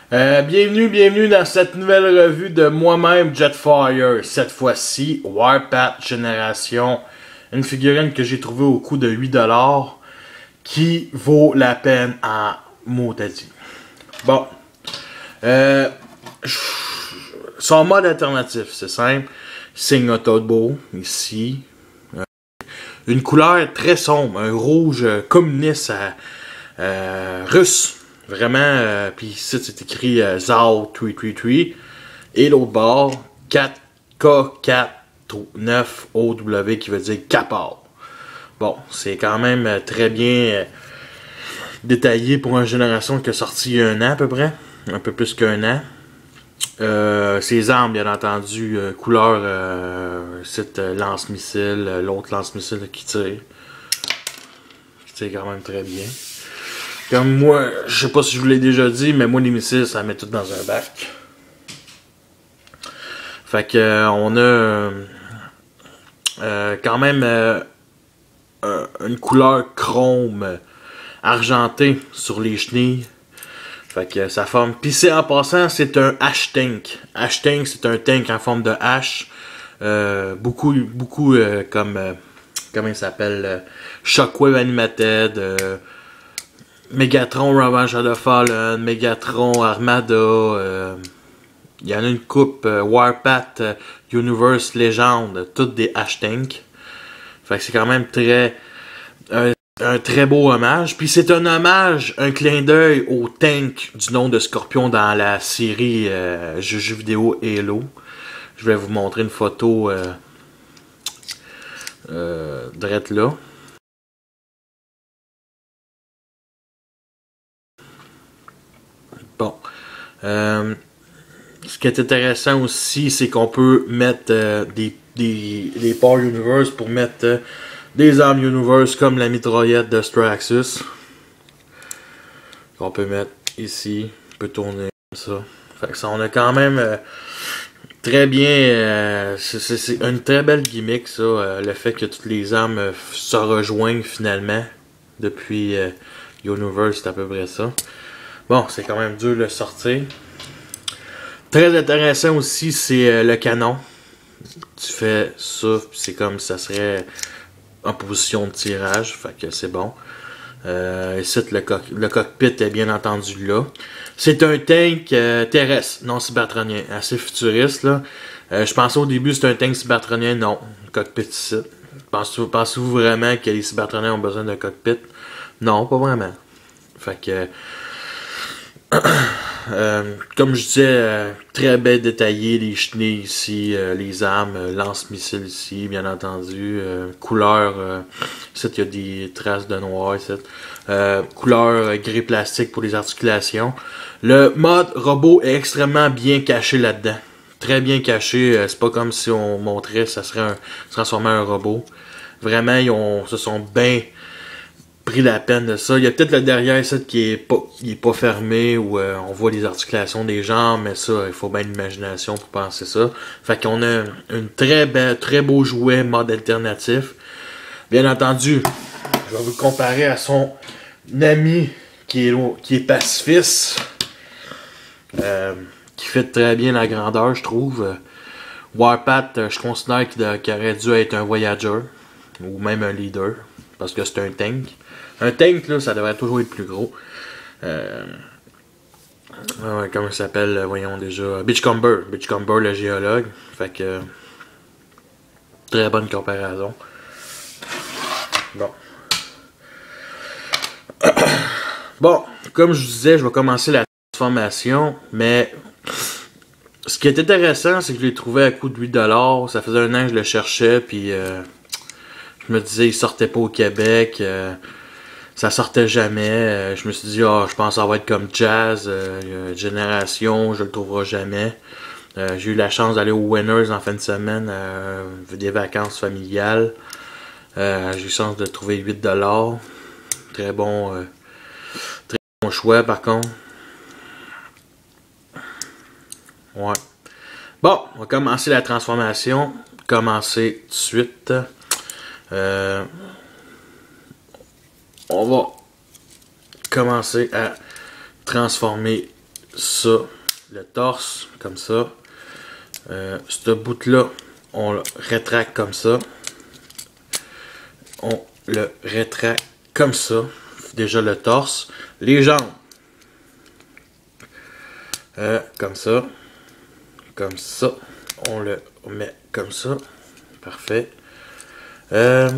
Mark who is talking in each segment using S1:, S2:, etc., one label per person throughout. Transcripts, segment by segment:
S1: Bienvenue dans cette nouvelle revue de moi-même Jetfire. Cette fois-ci, Warpath Génération. Une figurine que j'ai trouvée au coût de 8$ qui vaut la peine en maudit. Bon. Son mode alternatif, c'est simple. Signe Toadbo, ici. Une couleur très sombre, un rouge communiste russe. Vraiment, puis ici c'est écrit ZAO 333. Et l'autre bord, 4K49OW qui veut dire Capar. Bon, c'est quand même très bien détaillé pour une génération qui a sorti il y a un an à peu près. Un peu plus qu'un an. Ses armes, bien entendu, couleur, c'est lance-missile, l'autre lance-missile qui tire quand même très bien. Comme moi, je sais pas si je vous l'ai déjà dit, mais moi les missiles, ça met tout dans un bac. Fait que on a quand même une couleur chrome argentée sur les chenilles. Fait que ça forme. Puis c'est en passant, c'est un H-Tank. H-Tank, c'est un tank en forme de H. Beaucoup comme comment il s'appelle, Shockwave Animated. Megatron Revenge of the Fallen, Megatron Armada, il y en a une coupe, Warpath Universe Legend, toutes des H-Tank. Fait que c'est quand même un très beau hommage. Puis c'est un hommage, un clin d'œil au tank du nom de Scorpion dans la série jeux vidéo Halo. Je vais vous montrer une photo drette là. Bon. Ce qui est intéressant aussi, c'est qu'on peut mettre des Power Universe pour mettre des armes Universe comme la mitraillette de Straxus. Qu'on peut mettre ici. On peut tourner comme ça. Fait que ça, on a quand même très bien. C'est une très belle gimmick, ça. Le fait que toutes les armes se rejoignent finalement. Depuis Universe, c'est à peu près ça. Bon, c'est quand même dur de le sortir. Très intéressant aussi, c'est le canon. Tu fais ça, c'est comme ça serait en position de tirage. Fait que c'est bon. Ici, le cockpit est bien entendu là. C'est un tank terrestre, non cybertronien. Assez futuriste, là. Je pensais au début c'était un tank cybertronien. Non, cockpit ici. Pensez-vous vraiment que les cybertroniens ont besoin d'un cockpit? Non, pas vraiment. Fait que... comme je disais, très bien détaillé, les chenilles ici, les armes, lance-missiles ici, bien entendu, couleur, ici il y a des traces de noir, ici, couleur gris plastique pour les articulations. Le mode robot est extrêmement bien caché là-dedans, très bien caché, c'est pas comme si on montrait ça serait transformer un robot. Vraiment, se sont bien pris la peine de ça. Il y a peut-être le derrière ça qui est pas fermé où on voit les articulations des jambes, mais ça, il faut bien l'imagination pour penser ça. Fait qu'on a une très beau jouet mode alternatif. Bien entendu, je vais vous le comparer à son ami qui est pacifiste. Qui fait très bien la grandeur, je trouve. Warpath, je considère qu'il aurait dû être un Voyager ou même un leader parce que c'est un tank. Un tank, là, ça devrait toujours être plus gros. Comment ça s'appelle, voyons déjà. Beachcomber, le géologue. Fait que... très bonne comparaison. Bon. Bon, comme je vous disais, je vais commencer la transformation, mais... ce qui est intéressant, c'est que je l'ai trouvé à coût de 8$. Ça faisait un an que je le cherchais, puis... je me disais, il sortait pas au Québec... ça sortait jamais. Je me suis dit, je pense que ça va être comme Jazz, Génération, je le trouverai jamais. J'ai eu la chance d'aller au Winners en fin de semaine, des vacances familiales. J'ai eu la chance de trouver 8$. Très bon choix par contre. Ouais. Bon, on va commencer la transformation. Commencer tout de suite. On va commencer à transformer ça, le torse, comme ça. Ce bout-là, on le rétracte comme ça. On le rétracte comme ça. Déjà le torse. Les jambes. Comme ça. Comme ça. On le met comme ça. Parfait. Ce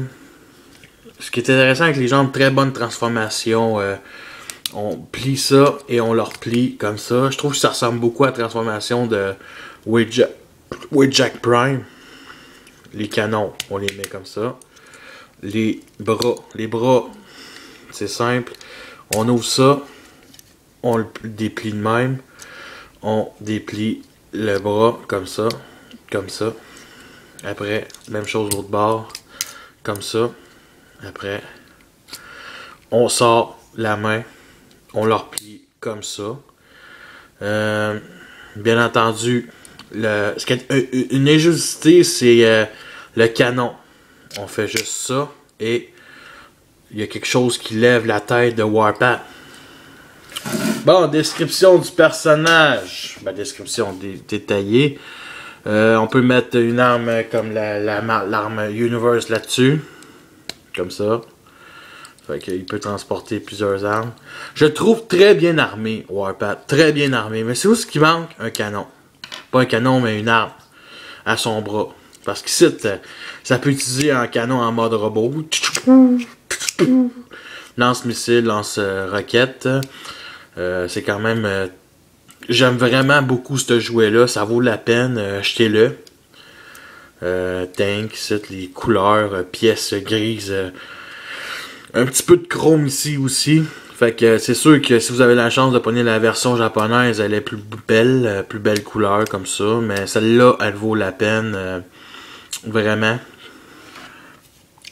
S1: qui est intéressant avec les jambes, très bonne transformation. On plie ça et on le replie comme ça. Je trouve que ça ressemble beaucoup à la transformation de Wheeljack Prime. Les canons, on les met comme ça. Les bras, c'est simple. On ouvre ça. On le déplie de même. On déplie le bras comme ça. Comme ça. Après, même chose l'autre bord. Comme ça. Après, on sort la main. On le replie comme ça. Bien entendu, une injusté, c'est le canon. On fait juste ça. Et il y a quelque chose qui lève la tête de Warpath. Bon, description du personnage. Ben, description détaillée. On peut mettre une arme comme l'arme Universe là-dessus. Comme ça. Fait qu'il peut transporter plusieurs armes. Je trouve très bien armé, Warpath. Très bien armé. Mais c'est où ce qui manque? Un canon. Pas un canon, mais une arme. À son bras. Parce qu'ici, ça peut utiliser un canon en mode robot. Lance-missile, lance-roquette. C'est quand même... j'aime vraiment beaucoup ce jouet-là. Ça vaut la peine. Achetez-le. Tank, ici, les couleurs, pièces grises. Un petit peu de chrome ici aussi. Fait que c'est sûr que si vous avez la chance de prendre la version japonaise, elle est plus belle couleur comme ça. Mais celle-là, elle vaut la peine. Vraiment.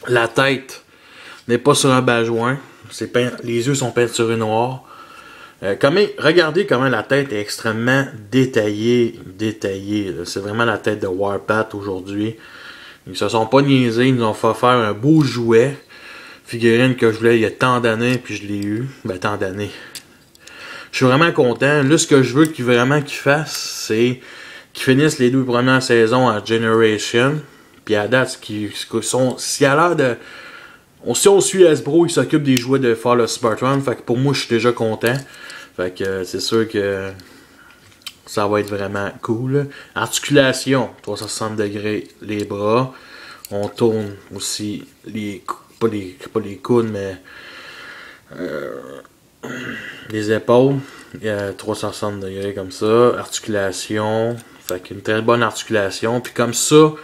S1: La tête n'est pas sur un bas-joint. Les yeux sont peinturés noirs. Regardez comment la tête est extrêmement détaillée. C'est vraiment la tête de Warpath aujourd'hui. Ils se sont pas niaisés. Ils nous ont fait faire un beau jouet. Figurine que je voulais il y a tant d'années, puis je l'ai eu. Ben, tant d'années. Je suis vraiment content. Là, ce que je veux qu'ils fassent, c'est qu'ils finissent les 2 premières saisons à Generation. Puis à date, si à l'heure de... Si on suit Hasbro, il s'occupe des jouets de Fall of Spartan. Fait que pour moi, je suis déjà content. Fait que c'est sûr que ça va être vraiment cool. Articulation, 360 degrés les bras. On tourne aussi pas les coudes, mais les épaules. 360 degrés comme ça. Articulation. Fait qu'une très bonne articulation. Puis comme ça,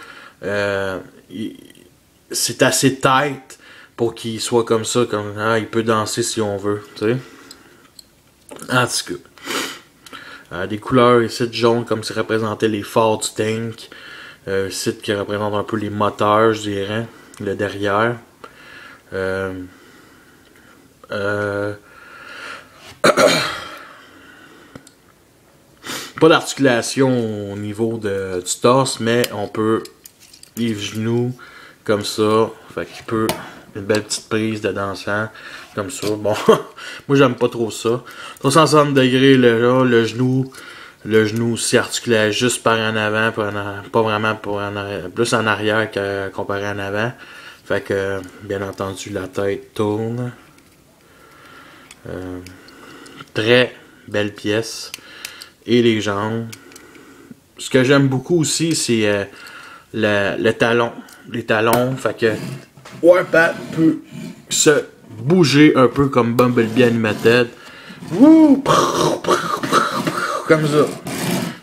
S1: c'est assez tight pour qu'il soit comme ça. Il peut danser si on veut. Tu sais. En tout cas. Des couleurs ici jaune comme si représentait les phares du tank. Ici qui représente un peu les moteurs, je dirais. Le derrière. Pas d'articulation au niveau du torse, mais on peut les genoux comme ça. Fait qu'il peut une belle petite prise de dansant comme ça. Bon, moi j'aime pas trop ça. 360 degrés le genou aussi articulé juste par en avant, pas vraiment plus en arrière que comparé en avant. Fait que bien entendu la tête tourne. Très belle pièce. Et les jambes. Ce que j'aime beaucoup aussi, c'est le talon. Les talons. Fait que Warpath peut se bouger un peu comme Bumblebee Animated. Wouh! Comme ça.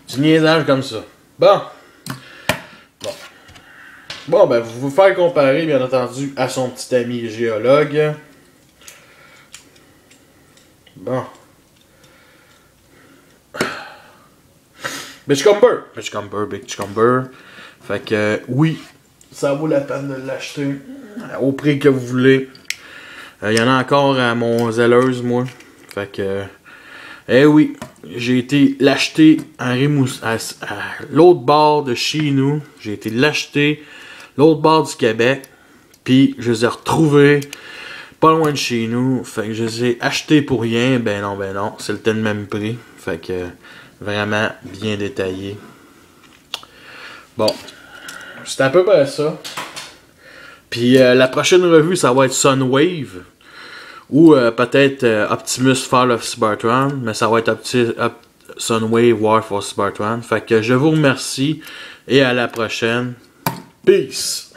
S1: Du niaisage comme ça. Bon, ben, vous faire comparer, bien entendu, à son petit ami géologue. Bon. Bitchcumber. Fait que, oui, ça vaut la peine de l'acheter au prix que vous voulez. Il y en a encore à mon Zelleuse, moi. Fait que, oui, j'ai été l'acheter à l'autre bord de chez nous. J'ai été l'acheter l'autre bord du Québec. Puis, je les ai retrouvés. pas loin de chez nous. Fait que je les ai achetés pour rien. Ben non, c'était le même prix. Fait que vraiment bien détaillé. Bon, c'est à peu près ça. Puis la prochaine revue, ça va être Sunwave. Ou peut-être Optimus Fall of Cybertron. Mais ça va être Sunwave War for Cybertron. Fait que je vous remercie. Et à la prochaine. Peace!